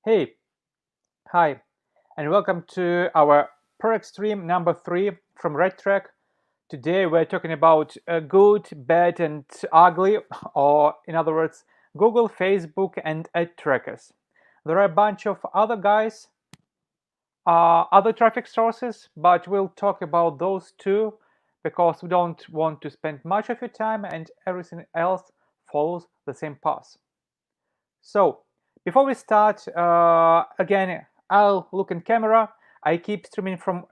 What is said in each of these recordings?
Hey, hi, and welcome to our product stream number 3 from RedTrack. Today we're talking about good, bad, and ugly, or in other words, Google, Facebook, and ad trackers. There are a bunch of other guys, other traffic sources, but we'll talk about those two because we don't want to spend much of your time and everything else follows the same path. So before we start, again, I'll look in camera. I keep streaming from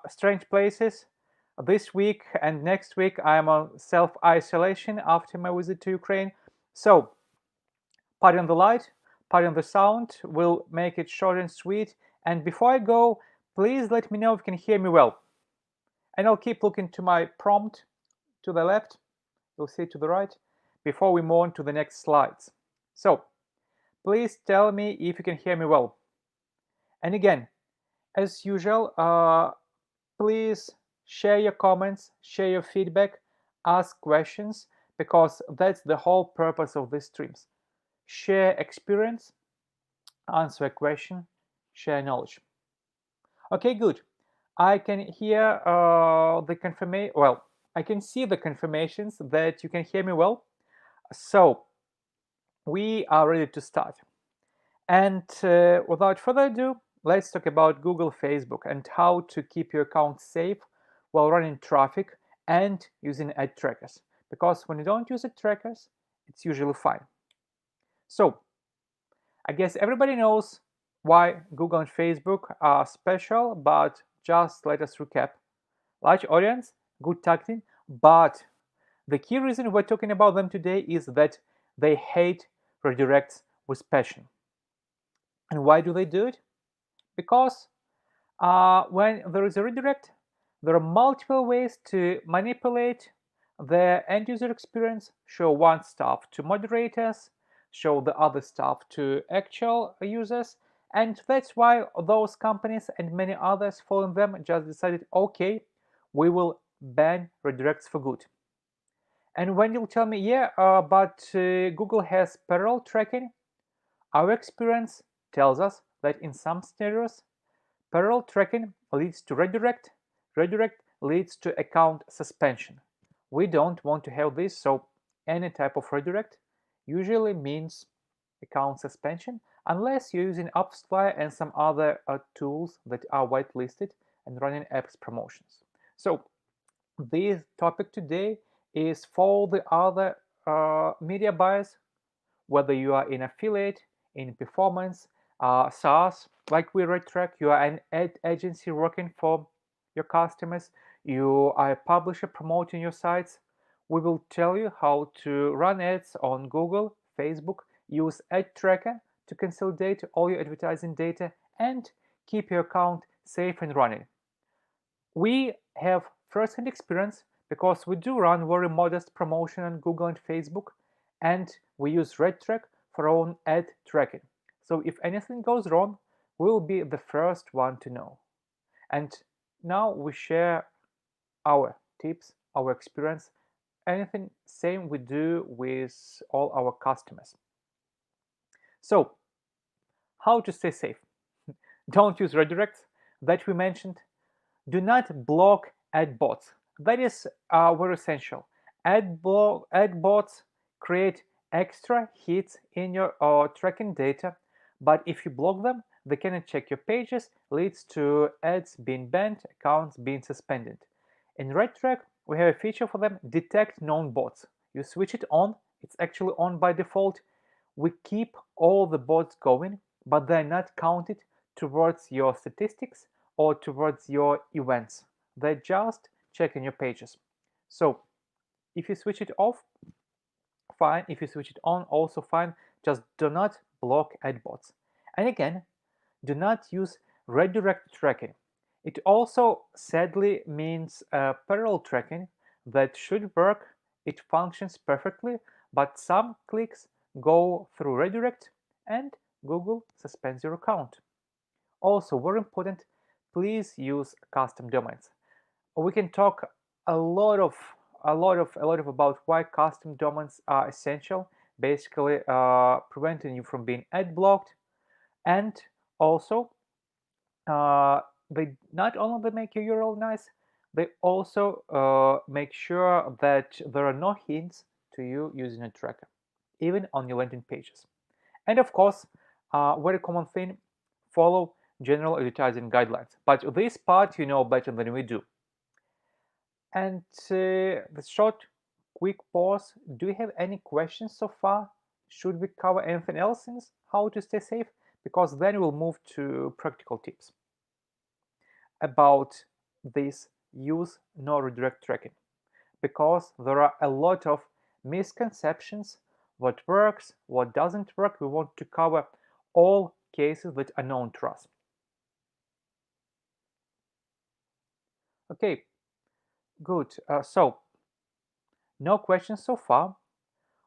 strange places. This week and next week, I'm on self-isolation after my visit to Ukraine. So, pardon the light, pardon the sound. We'll make it short and sweet. And before I go, please let me know if you can hear me well. And I'll keep looking to my prompt to the left. You'll see to the right before we move on to the next slides. So, please tell me if you can hear me well. And again, as usual, please share your comments, share your feedback, ask questions, because that's the whole purpose of these streams. Share experience, answer a question, share knowledge. Okay, good. I can hear the confirmation. Well, I can see the confirmations that you can hear me well. So we are ready to start. And without further ado, let's talk about Google, Facebook, and how to keep your account safe while running traffic and using ad trackers. Because when you don't use ad trackers, it's usually fine. So, I guess everybody knows why Google and Facebook are special, but just let us recap. Large audience, good targeting, but the key reason we're talking about them today is that they hate redirects with passion. And why do they do it? Because when there is a redirect, there are multiple ways to manipulate the end user experience, show one stuff to moderators, show the other stuff to actual users, and that's why those companies and many others following them just decided, okay, we will ban redirects for good. And when you'll tell me, yeah, but Google has parallel tracking, our experience tells us that in some scenarios, parallel tracking leads to redirect, redirect leads to account suspension. We don't want to have this, so any type of redirect usually means account suspension unless you're using AppsFlyer and some other tools that are whitelisted and running apps promotions. So this topic today is for the other media buyers, whether you are in affiliate, in performance, SaaS, like we RedTrack, you are an ad agency working for your customers, you are a publisher promoting your sites. We will tell you how to run ads on Google, Facebook, use Ad Tracker to consolidate all your advertising data and keep your account safe and running. We have first-hand experience because we do run very modest promotion on Google and Facebook, and we use RedTrack for our own ad tracking. So if anything goes wrong, we'll be the first one to know. And now we share our tips, our experience, anything same we do with all our customers. So how to stay safe? Don't use redirects that we mentioned. Do not block ad bots. That is very essential. Ad bots create extra hits in your tracking data, but if you block them, they cannot check your pages, leads to ads being banned, accounts being suspended. In RedTrack, we have a feature for them, detect known bots. You switch it on, it's actually on by default. We keep all the bots going, but they're not counted towards your statistics or towards your events. They're just checking your pages. So if you switch it off, fine. If you switch it on, also fine. Just do not block ad bots. And again, do not use redirect tracking. It also sadly means parallel tracking that should work. It functions perfectly, but some clicks go through redirect and Google suspends your account. Also, very important, please use custom domains. We can talk a lot of about why custom domains are essential, basically preventing you from being ad blocked, And also, they not only make your URL nice, they also make sure that there are no hints to you using a tracker, even on your landing pages. And of course, very common thing, follow general advertising guidelines. But this part you know better than we do. And the short, quick pause. Do you have any questions so far? Should we cover anything else in how to stay safe? Because then we'll move to practical tips about this use no redirect tracking. Because there are a lot of misconceptions, what works, what doesn't work. We want to cover all cases that are known to us. Okay, good. So, no questions so far.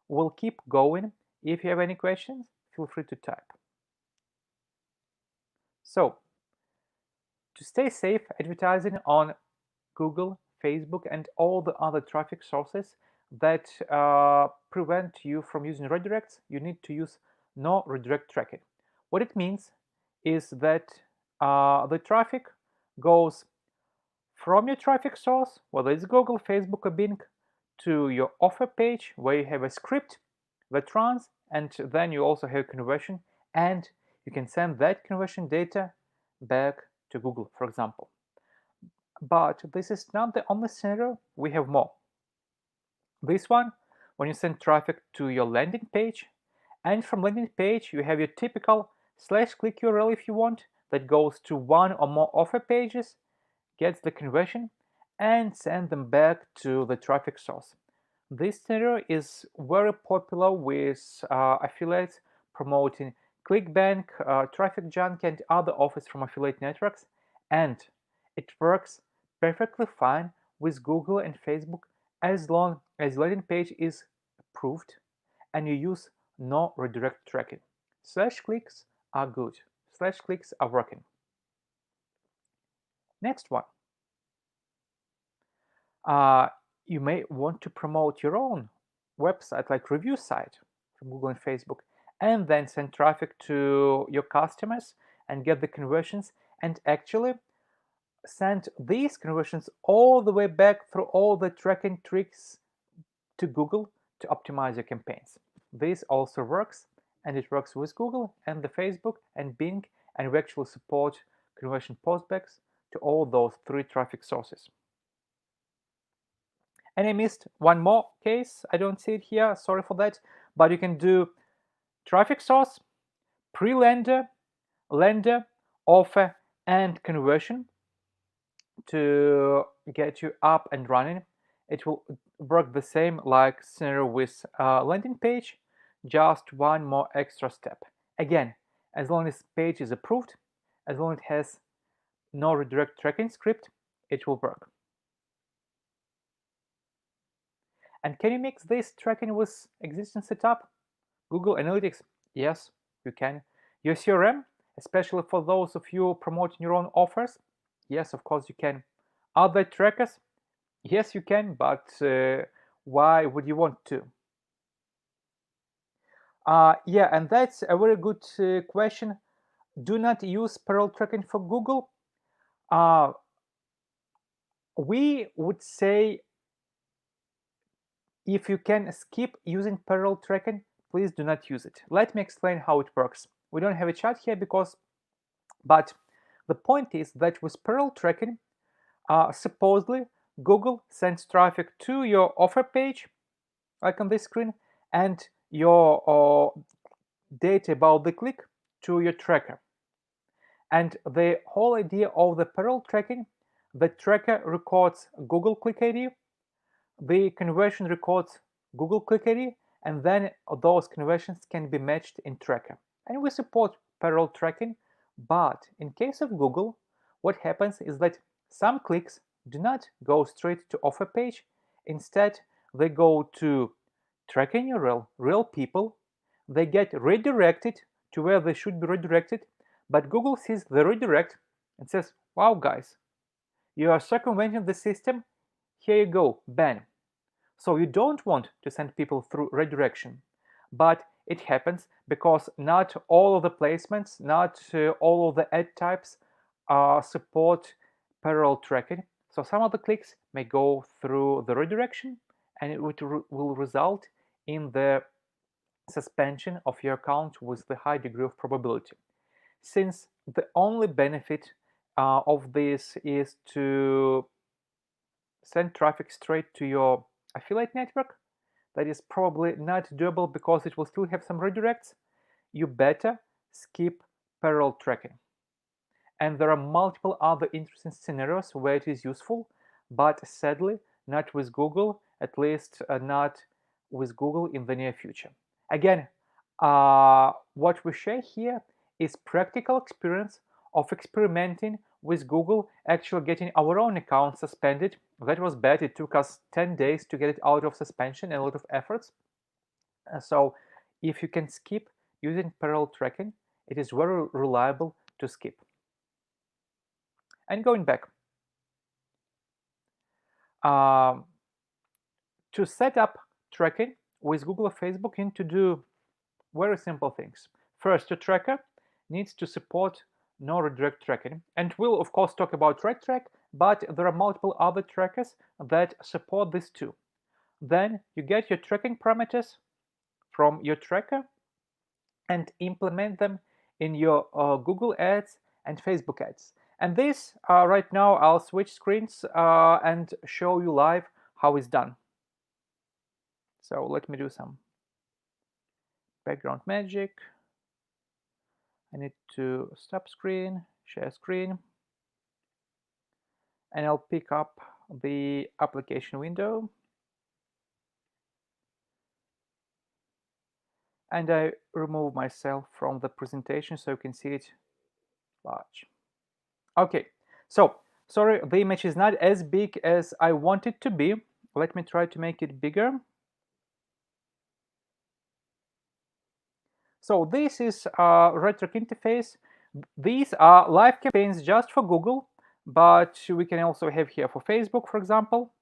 We'll keep going. If you have any questions, feel free to type. So, to stay safe, advertising on Google, Facebook, and all the other traffic sources that prevent you from using redirects, you need to use no redirect tracking. What it means is that the traffic goes from your traffic source, whether it's Google, Facebook, or Bing, to your offer page where you have a script that runs, and then you also have conversion, and you can send that conversion data back to Google, for example. But this is not the only scenario, we have more. This one, when you send traffic to your landing page, and from landing page you have your typical /click URL if you want, that goes to one or more offer pages, gets the conversion, and send them back to the traffic source. This scenario is very popular with affiliates promoting ClickBank, Traffic Junkie, and other offers from affiliate networks, and it works perfectly fine with Google and Facebook as long as the landing page is approved and you use no redirect tracking. /clicks are good. /clicks are working. Next one. You may want to promote your own website, like review site from Google and Facebook, and then send traffic to your customers and get the conversions, and actually send these conversions all the way back through all the tracking tricks to Google to optimize your campaigns. This also works, and it works with Google and the Facebook and Bing, and we actually support conversion postbacks to all those three traffic sources. And I missed one more case. I don't see it here. Sorry for that. But you can do traffic source, pre-lender, lender, offer, and conversion to get you up and running. It will work the same like scenario with landing page, just one more extra step. Again, as long as page is approved, as long as it has no redirect tracking script, it will work. And can you mix this tracking with existing setup? Google Analytics, yes, you can. Your CRM, especially for those of you promoting your own offers, yes, of course you can. Other trackers, yes, you can, but why would you want to? Yeah, and that's a very good question. Do not use parallel tracking for Google. We would say if you can skip using parallel tracking, please do not use it. Let me explain how it works. We don't have a chart here but the point is that with parallel tracking, supposedly Google sends traffic to your offer page, like on this screen, and your data about the click to your tracker. And the whole idea of the parallel tracking, the tracker records Google Click ID, the conversion records Google Click ID, and then those conversions can be matched in tracker. And we support parallel tracking, but in case of Google, what happens is that some clicks do not go straight to offer page. Instead, they go to tracking URL, real people. They get redirected to where they should be redirected, but Google sees the redirect and says, wow guys, you are circumventing the system, here you go, ban. So you don't want to send people through redirection, but it happens because not all of the placements, not all of the ad types support parallel tracking. So some of the clicks may go through the redirection, and it will result in the suspension of your account with the high degree of probability. Since the only benefit of this is to send traffic straight to your affiliate network, that is probably not doable because it will still have some redirects. You better skip parallel tracking. And there are multiple other interesting scenarios where it is useful, but sadly not with Google, at least not with Google in the near future. Again, what we share here is practical experience of experimenting with Google, actually getting our own account suspended. That was bad. It took us 10 days to get it out of suspension and a lot of efforts. So if you can skip using parallel tracking, it is very reliable to skip. And going back, to set up tracking with Google or Facebook, you need to do very simple things. First, your tracker needs to support no redirect tracking. And we'll, of course, talk about RedTrack, but there are multiple other trackers that support this too. Then you get your tracking parameters from your tracker and implement them in your Google ads and Facebook ads. And this, right now, I'll switch screens and show you live how it's done. So let me do some background magic. I need to stop screen, share screen, and I'll pick up the application window. And I remove myself from the presentation so you can see it large. Okay, so sorry, the image is not as big as I want it to be. Let me try to make it bigger. So this is a RedTrack interface. These are live campaigns just for Google, but we can also have here for Facebook, for example.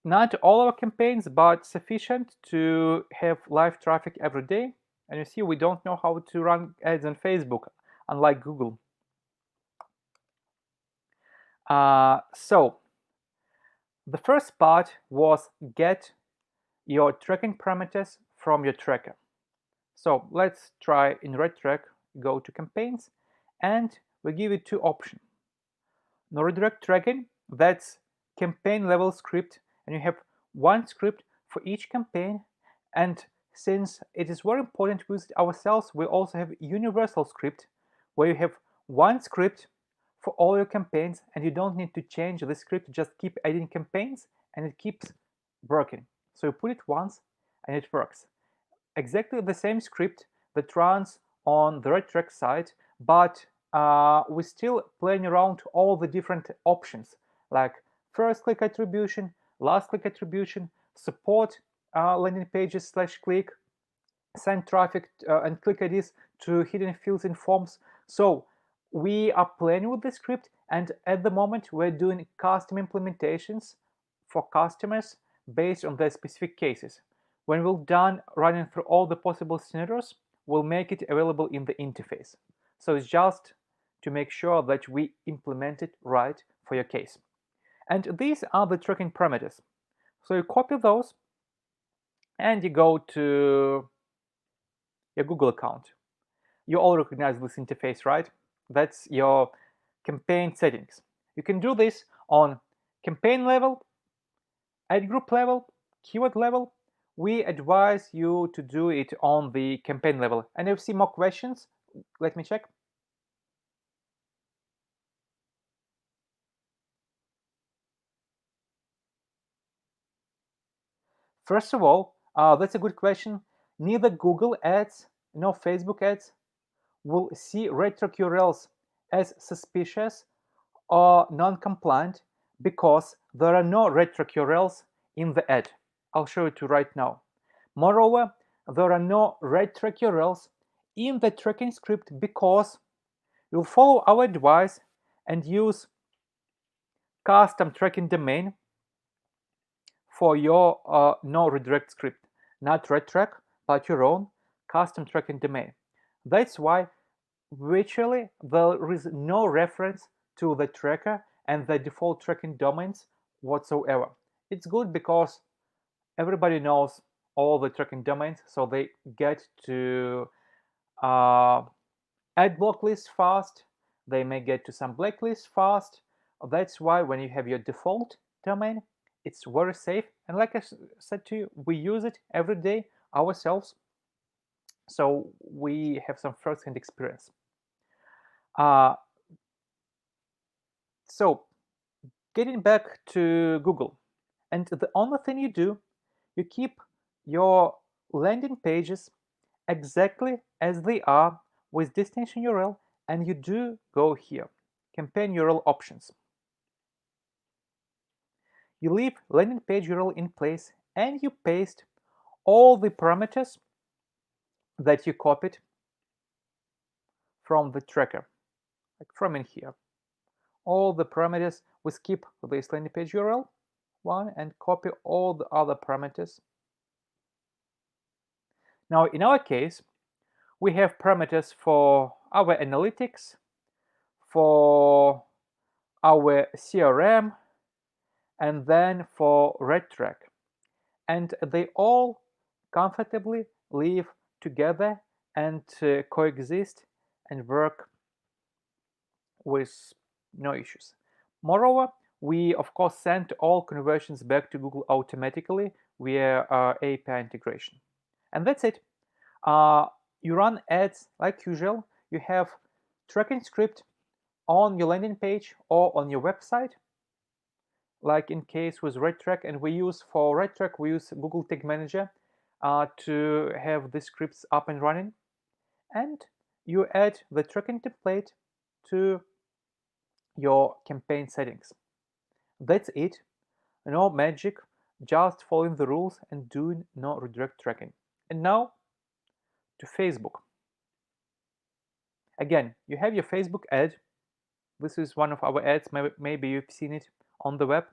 Not all our campaigns, but sufficient to have live traffic every day. And you see, we don't know how to run ads on Facebook, unlike Google. So the first part was get your tracking parameters from your tracker. So let's try in RedTrack, go to campaigns, and we give it two options. No redirect tracking, that's campaign level script, and you have one script for each campaign. And since it is very important to use it ourselves, we also have universal script where you have one script for all your campaigns, and you don't need to change the script, just keep adding campaigns and it keeps working. So you put it once and it works. Exactly the same script that runs on the RedTrack side, but we're still playing around all the different options like first click attribution, last click attribution, support landing pages / click, send traffic and click IDs to hidden fields in forms. So we are playing with the script, and at the moment we're doing custom implementations for customers based on their specific cases. When we're done running through all the possible scenarios, we'll make it available in the interface. So it's just to make sure that we implement it right for your case. And these are the tracking parameters. So you copy those and you go to your Google account. You all recognize this interface, right? That's your campaign settings. You can do this on campaign level, ad group level, keyword level. We advise you to do it on the campaign level. And if you see more questions, let me check. First of all, that's a good question. Neither Google ads nor Facebook ads will see RedTrack URLs as suspicious or non-compliant because there are no RedTrack URLs in the ad. I'll show it to you right now. Moreover, there are no RedTrack URLs in the tracking script because you'll follow our advice and use custom tracking domain for your no redirect script, not RedTrack, but your own custom tracking domain. That's why virtually there is no reference to the tracker and the default tracking domains whatsoever. It's good because everybody knows all the tracking domains, so they get to add block lists fast. They may get to some blacklists fast. That's why when you have your default domain, it's very safe. And like I said to you, we use it every day ourselves, so we have some first-hand experience. So getting back to Google, and the only thing you do, you keep your landing pages exactly as they are with destination URL, and you do go here, campaign URL options. You leave landing page URL in place and you paste all the parameters that you copied from the tracker, like from in here. All the parameters, we skip this landing page URL one and copy all the other parameters. Now, in our case, we have parameters for our analytics, for our CRM, and then for RedTrack. And they all comfortably live together and coexist and work with no issues. Moreover, we of course send all conversions back to Google automatically via API integration. And that's it. You run ads like usual. You have tracking script on your landing page or on your website, like in case with RedTrack. And we use for RedTrack, we use Google Tag Manager to have the scripts up and running. And you add the tracking template to your campaign settings. That's it. No magic, just following the rules and doing no redirect tracking. And now to Facebook. Again, you have your Facebook ad. This is one of our ads. Maybe you've seen it on the web.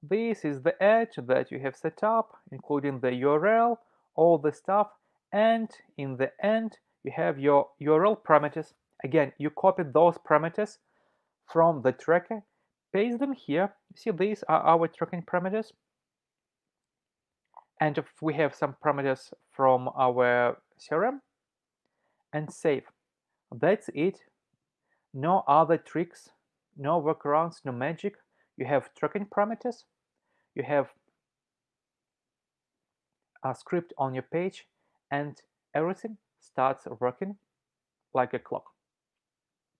This is the ad that you have set up, including the URL, all the stuff, and in the end, you have your URL parameters. Again, you copy those parameters from the tracker, paste them here. You see, these are our tracking parameters. And if we have some parameters from our CRM, and save. That's it. No other tricks, no workarounds, no magic. You have tracking parameters. You have a script on your page, and everything starts working like a clock.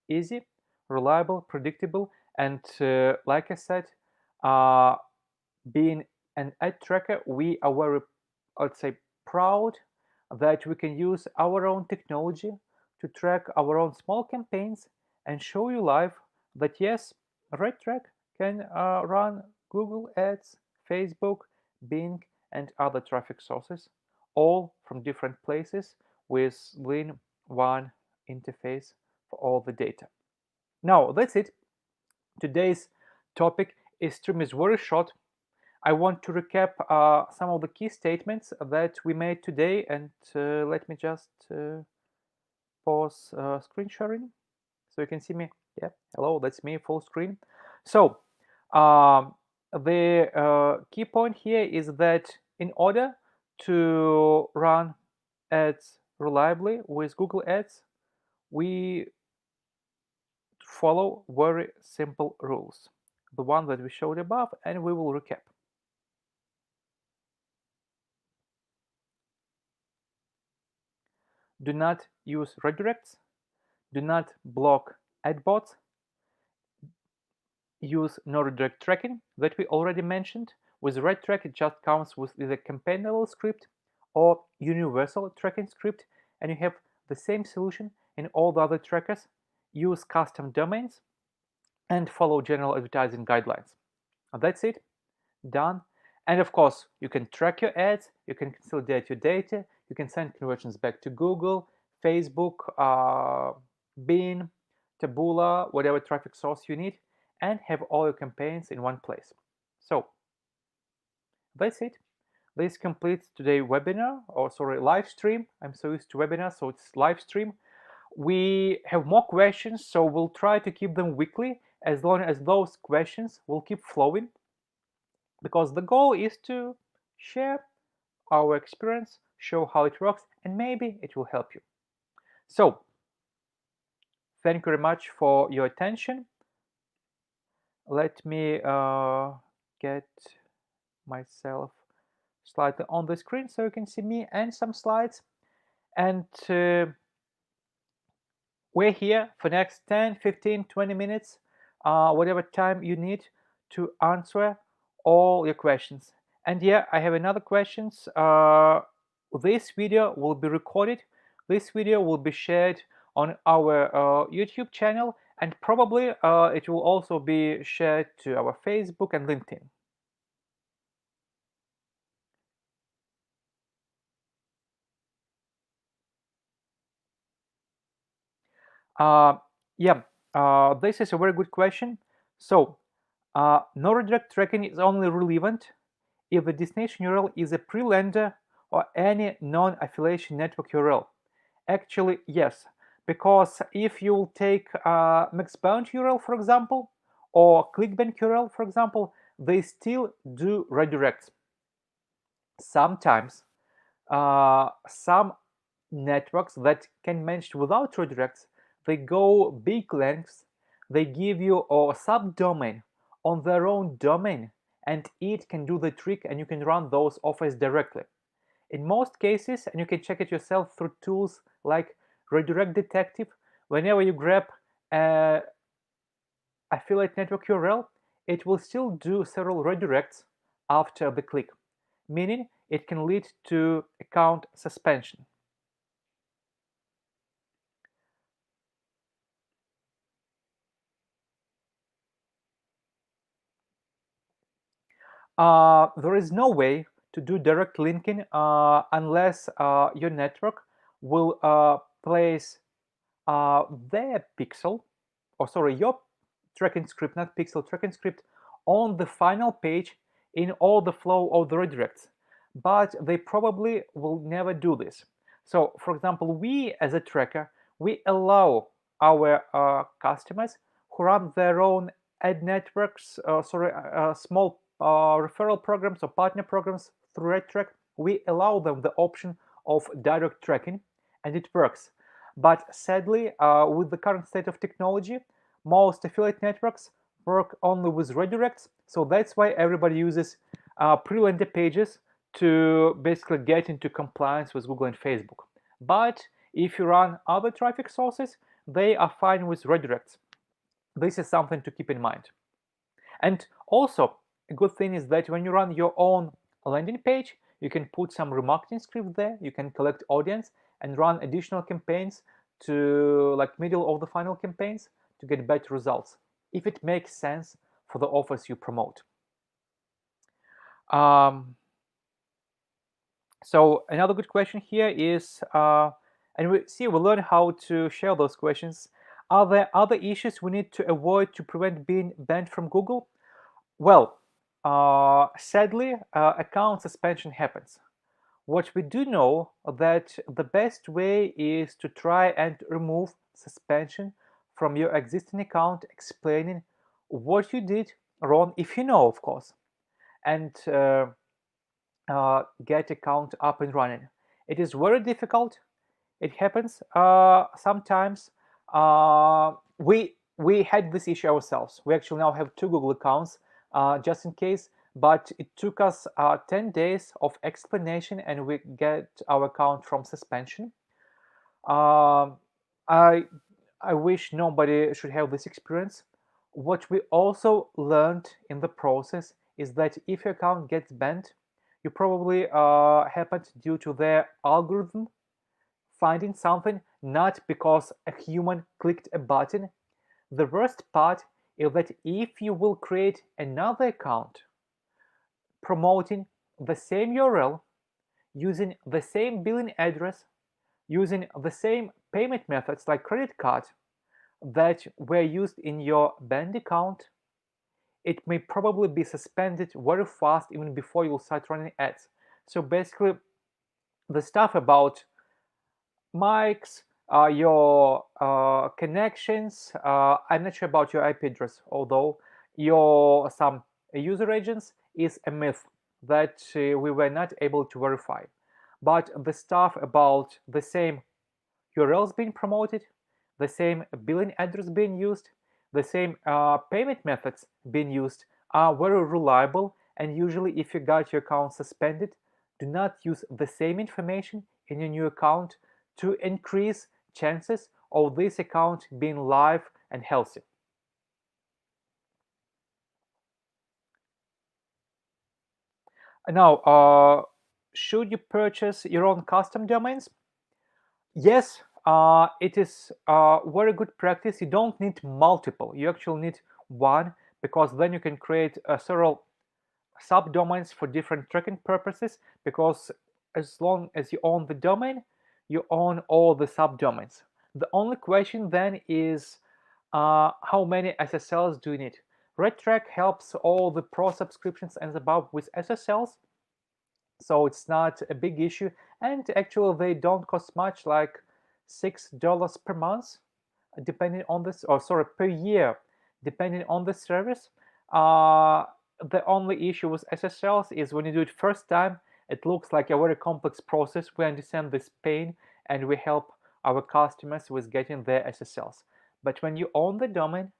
Easy, reliable, predictable, and like I said, being an ad tracker, we are very, I'd say, proud that we can use our own technology to track our own small campaigns and show you live that yes, RedTrack can run Google Ads, Facebook, Bing, and other traffic sources, all from different places within one interface for all the data. Now, that's it. Today's topic stream is very short. I want to recap some of the key statements that we made today, and let me just pause screen sharing so you can see me. Yeah, hello, that's me, full screen. So the key point here is that in order to run ads reliably with Google Ads, we follow very simple rules, the one that we showed above, and we will recap. Do not use redirects, do not block ad bots, use no redirect tracking that we already mentioned. With RedTrack, it just comes with either campaign level script or universal tracking script, and you have the same solution in all the other trackers. Use custom domains and follow general advertising guidelines. That's it, done. And of course, you can track your ads, you can consolidate your data, you can send conversions back to Google, Facebook, Bing, Taboola, whatever traffic source you need, and have all your campaigns in one place. So that's it. This completes today's webinar, or sorry, live stream. I'm so used to webinar, so it's live stream. We have more questions, so we'll try to keep them weekly as long as those questions will keep flowing, because the goal is to share our experience, show how it works, and maybe it will help you. So, thank you very much for your attention. Let me get myself slightly on the screen so you can see me and some slides. And we're here for next 10, 15, 20 minutes, whatever time you need to answer all your questions. And yeah, I have another questions. This video will be recorded. This video will be shared on our YouTube channel, and probably it will also be shared to our Facebook and LinkedIn. Uh, yeah, this is a very good question. So, no redirect tracking is only relevant if the destination URL is a pre-lender or any non-affiliation network URL. Actually, yes, because if you take MaxBound URL, for example, or ClickBank URL, for example, they still do redirects. Sometimes some networks that can manage without redirects, they go big lengths, they give you a subdomain on their own domain, and it can do the trick, and you can run those offers directly. In most cases, and you can check it yourself through tools like Redirect Detective, whenever you grab a affiliate network URL, it will still do several redirects after the click, meaning it can lead to account suspension. There is no way to do direct linking unless your network will place their pixel, or sorry, your tracking script, not pixel, tracking script on the final page in all the flow of the redirects. But they probably will never do this. So, for example, we as a tracker, we allow our customers who run their own ad networks, small referral programs or partner programs through RedTrack. We allow them the option of direct tracking, and it works. But sadly, with the current state of technology, most affiliate networks work only with redirects, so that's why everybody uses pre-landed pages to basically get into compliance with Google and Facebook. But if you run other traffic sources, they are fine with redirects. This is something to keep in mind. And also, a good thing is that when you run your own landing page, you can put some remarketing script there, you can collect audience and run additional campaigns to like middle of the funnel campaigns to get better results, if it makes sense for the offers you promote. So another good question here is, and we learn how to share those questions. Are there other issues we need to avoid to prevent being banned from Google? Well, sadly, account suspension happens. What we do know that the best way is to try and remove suspension from your existing account, explaining what you did wrong, if you know, of course, and get account up and running. It is very difficult. It happens sometimes. We had this issue ourselves. We actually now have 2 Google accounts just in case, but it took us 10 days of explanation, and we get our account from suspension. Um, I I wish nobody should have this experience. What we also learned in the process is that if your account gets banned, you probably happened due to their algorithm finding something, not because a human clicked a button. The worst part is that if you will create another account promoting the same URL, using the same billing address, using the same payment methods like credit card that were used in your banned account, it may probably be suspended very fast even before you'll start running ads. So basically, the stuff about mics, your connections. I'm not sure about your IP address, although your some user agents is a myth that we were not able to verify. But the stuff about the same URLs being promoted, the same billing address being used, the same payment methods being used are very reliable, and usually if you got your account suspended, do not use the same information in your new account to increase chances of this account being live and healthy. Now, should you purchase your own custom domains? Yes, it is very good practice. You don't need multiple. You actually need one, because then you can create several subdomains for different tracking purposes, because as long as you own the domain, you own all the subdomains. The only question then is how many SSLs do you need? RedTrack helps all the pro subscriptions and above with SSLs, so it's not a big issue, and actually they don't cost much, like $6 per month, depending on this, or sorry, per year, depending on the service. The only issue with SSLs is when you do it first time, it looks like a very complex process. We understand this pain, and we help our customers with getting their SSLs. But when you own the domain,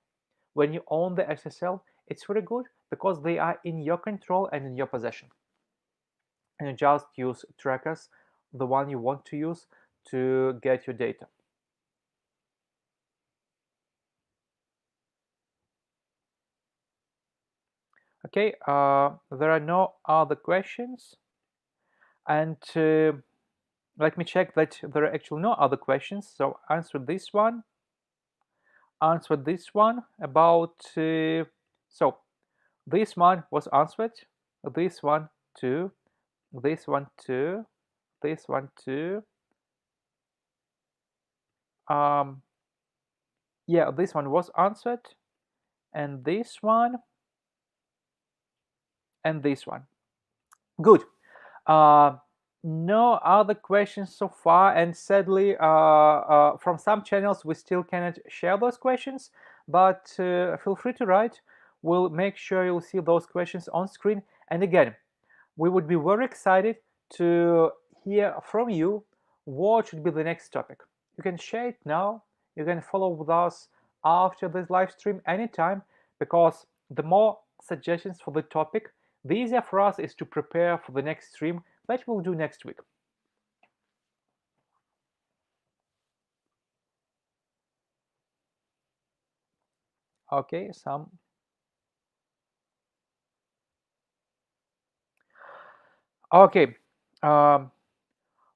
when you own the SSL, it's very good because they are in your control and in your possession, and you just use trackers, the one you want to use, to get your data. Okay, there are no other questions, and let me check that there are actually no other questions. So answer this one, about so this one was answered, this one too, this one too, this one too. Yeah, this one was answered, and this one, and this one. Good. Uh, no other questions so far, and sadly, from some channels we still cannot share those questions, but feel free to write. We'll make sure you'll see those questions on screen. And again, we would be very excited to hear from you what should be the next topic. You can share it now. You can follow with us after this live stream anytime, because the more suggestions for the topic, the easier for us is to prepare for the next stream that we'll do next week. Okay, some. Okay.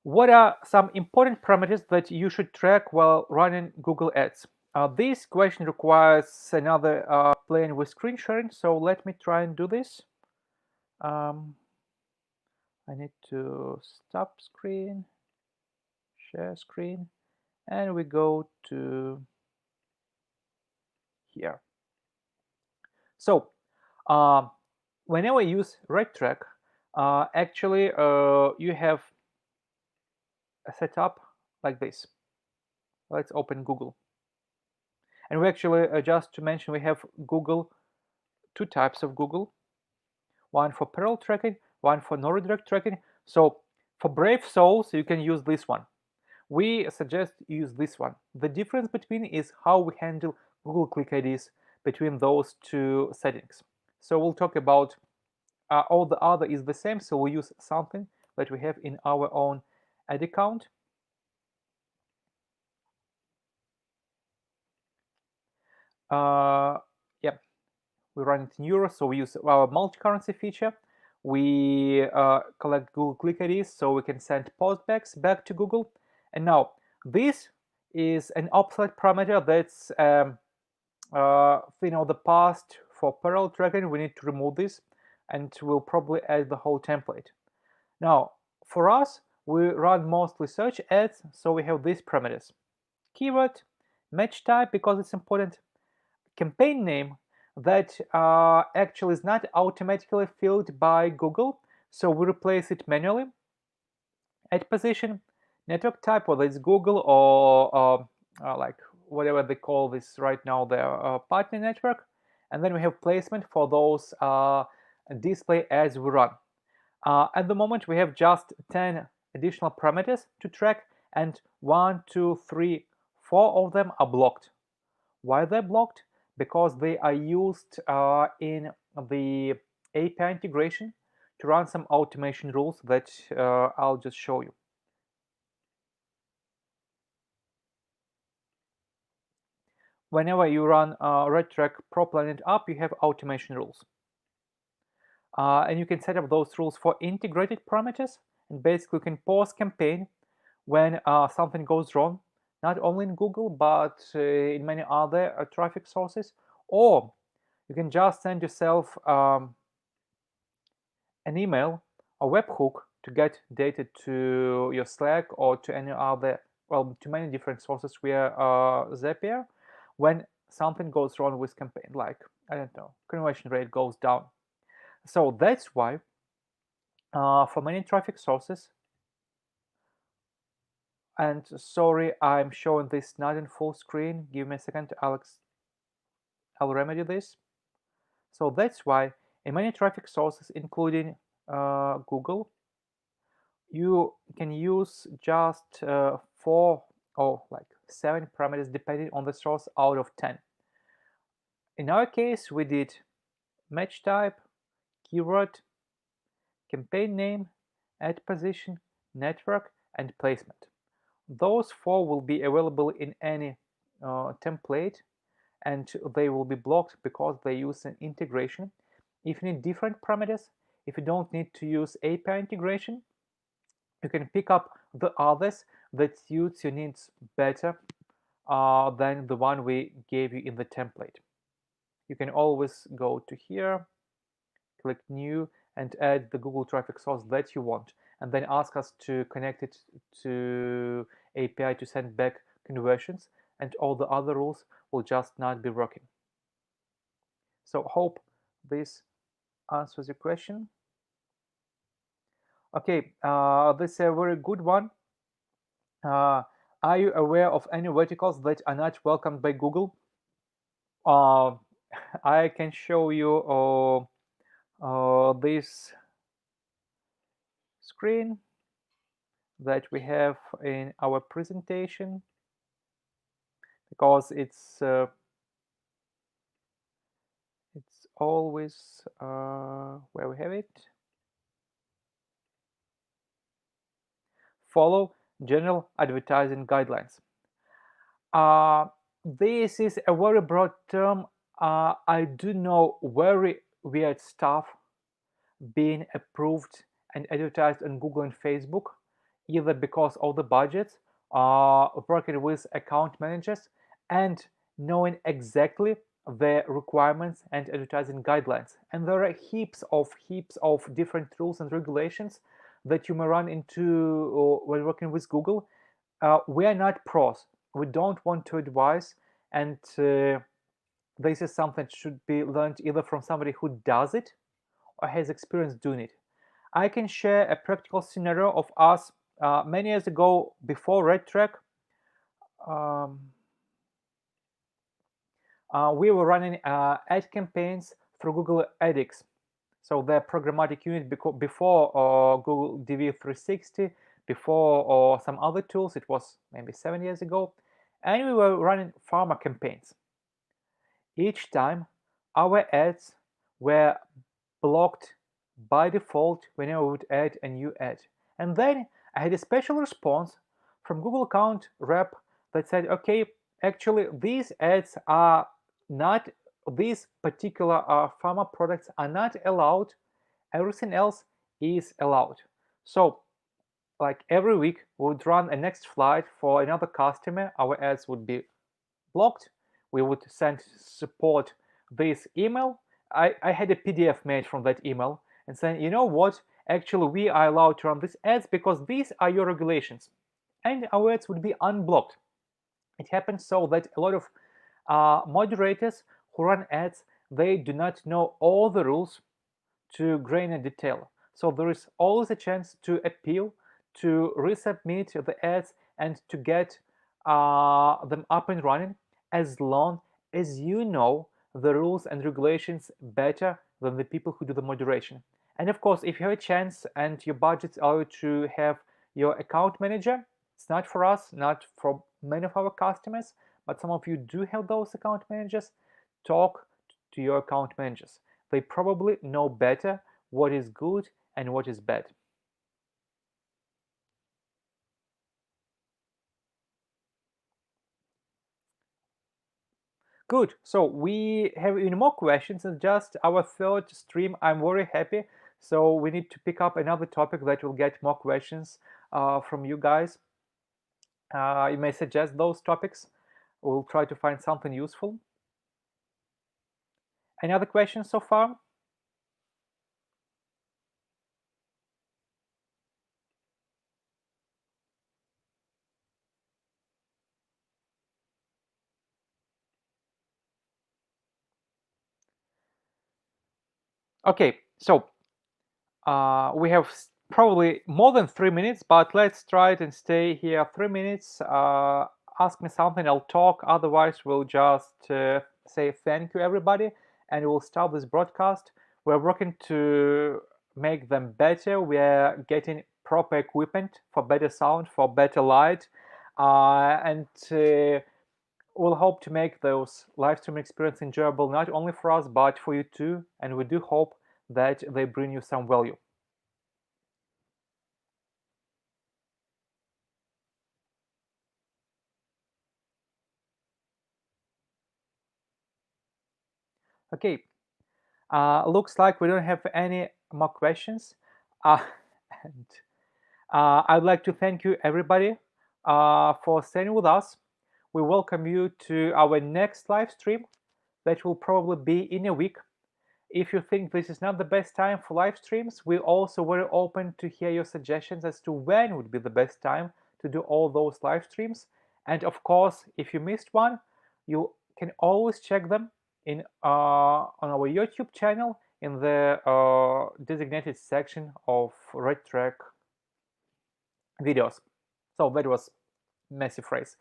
What are some important parameters that you should track while running Google Ads? This question requires another playing with screen sharing, so let me try and do this. I need to stop screen, share screen, and we go to here. So whenever you use RedTrack, actually you have a setup like this. Let's open Google. And we actually, just to mention, we have Google, two types of Google, one for parallel tracking, one for no redirect tracking. So for brave souls, you can use this one. We suggest you use this one. The difference between is how we handle Google Click IDs between those two settings. So we'll talk about all the other is the same, so we use something that we have in our own ad account. Yeah, we run it in euros, so we use our multi-currency feature. We collect Google Click IDs, so we can send postbacks back to Google. And now this is an obsolete parameter that's the past. For parallel tracking, we need to remove this, and we'll probably add the whole template. Now, for us, we run mostly search ads, so we have these parameters: keyword, match type, because it's important, campaign name that actually is not automatically filled by Google, So we replace it manually. Ad position, network type, whether it's Google or like whatever they call this right now, their partner network. And then we have placement for those display ads we run. At the moment, we have just 10 additional parameters to track, and 1, 2, 3, 4 of them are blocked. Why they're blocked? Because they are used in the API integration to run some automation rules that I'll just show you. Whenever you run RedTrack ProPlanet app, you have automation rules. And you can set up those rules for integrated parameters, and basically you can pause campaign when something goes wrong, not only in Google, but in many other traffic sources. Or you can just send yourself an email or webhook to get data to your Slack or to any other, well, to many different sources via Zapier when something goes wrong with campaign, like, I don't know, conversion rate goes down. So that's why for many traffic sources, and sorry, I'm showing this not in full screen. Give me a second, Alex. I'll remedy this. So that's why in many traffic sources, including Google, you can use just 4 or like 7 parameters depending on the source out of 10. In our case, we did match type, keyword, campaign name, ad position, network, and placement. Those 4 will be available in any template, and they will be blocked because they use an integration. If you need different parameters, if you don't need to use API integration, you can pick up the others that suits your needs better than the one we gave you in the template. You can always go to here, click new, and add the Google traffic source that you want, and then ask us to connect it to API to send back conversions, and all the other rules will just not be working. So hope this answers your question. Okay, this is a very good one. Are you aware of any verticals that are not welcomed by Google? I can show you this screen that we have in our presentation, because it's always where we have it. Follow general advertising guidelines. This is a very broad term. I do know very weird stuff being approved and advertised on Google and Facebook, either because of the budgets, working with account managers, and knowing exactly the requirements and advertising guidelines. And there are heaps of different rules and regulations that you may run into when working with Google. We are not pros. We don't want to advise, and this is something that should be learned either from somebody who does it or has experience doing it. I can share a practical scenario of us many years ago before RedTrack. We were running ad campaigns through Google AdX. So the programmatic unit before Google DV360, before some other tools, it was maybe 7 years ago, and we were running pharma campaigns. Each time our ads were blocked by default whenever we would add a new ad. And then I had a special response from Google account rep that said, okay, actually these ads are not, these particular pharma products are not allowed, everything else is allowed. So like every week we would run a next flight for another customer, our ads would be blocked, we would send support this email. I had a PDF made from that email and saying, you know what, actually we are allowed to run these ads because these are your regulations, and our ads would be unblocked. It happens so that a lot of moderators who run ads, they do not know all the rules to grain and detail. So there is always a chance to appeal, to resubmit the ads, and to get them up and running, as long as you know the rules and regulations better than the people who do the moderation. And of course, if you have a chance and your budgets allow you to have your account manager, it's not for us, not for many of our customers, but some of you do have those account managers. Talk to your account managers. They probably know better what is good and what is bad. Good. So we have even more questions, and just our third stream. I'm very happy. So we need to pick up another topic that will get more questions from you guys. You may suggest those topics. We'll try to find something useful. Any other questions so far? Okay, so we have probably more than 3 minutes, but let's try it and stay here 3 minutes. Ask me something, I'll talk. Otherwise, we'll just say thank you, everybody, and we'll start this broadcast. We're working to make them better. We're getting proper equipment for better sound, for better light, and we'll hope to make those live stream experience enjoyable not only for us but for you too. And we do hope that they bring you some value. Okay, looks like we don't have any more questions. And I'd like to thank you, everybody, for staying with us. We welcome you to our next live stream that will probably be in a week. If you think this is not the best time for live streams, we're also very open to hear your suggestions as to when would be the best time to do all those live streams. And of course, if you missed one, you can always check them in on our YouTube channel in the designated section of RedTrack videos. So that was messy phrase.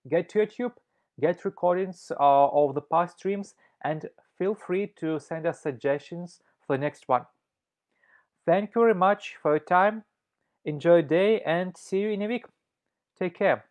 Get to YouTube, get recordings of the past streams, and feel free to send us suggestions for the next one. Thank you very much for your time. Enjoy your day and see you in a week. Take care.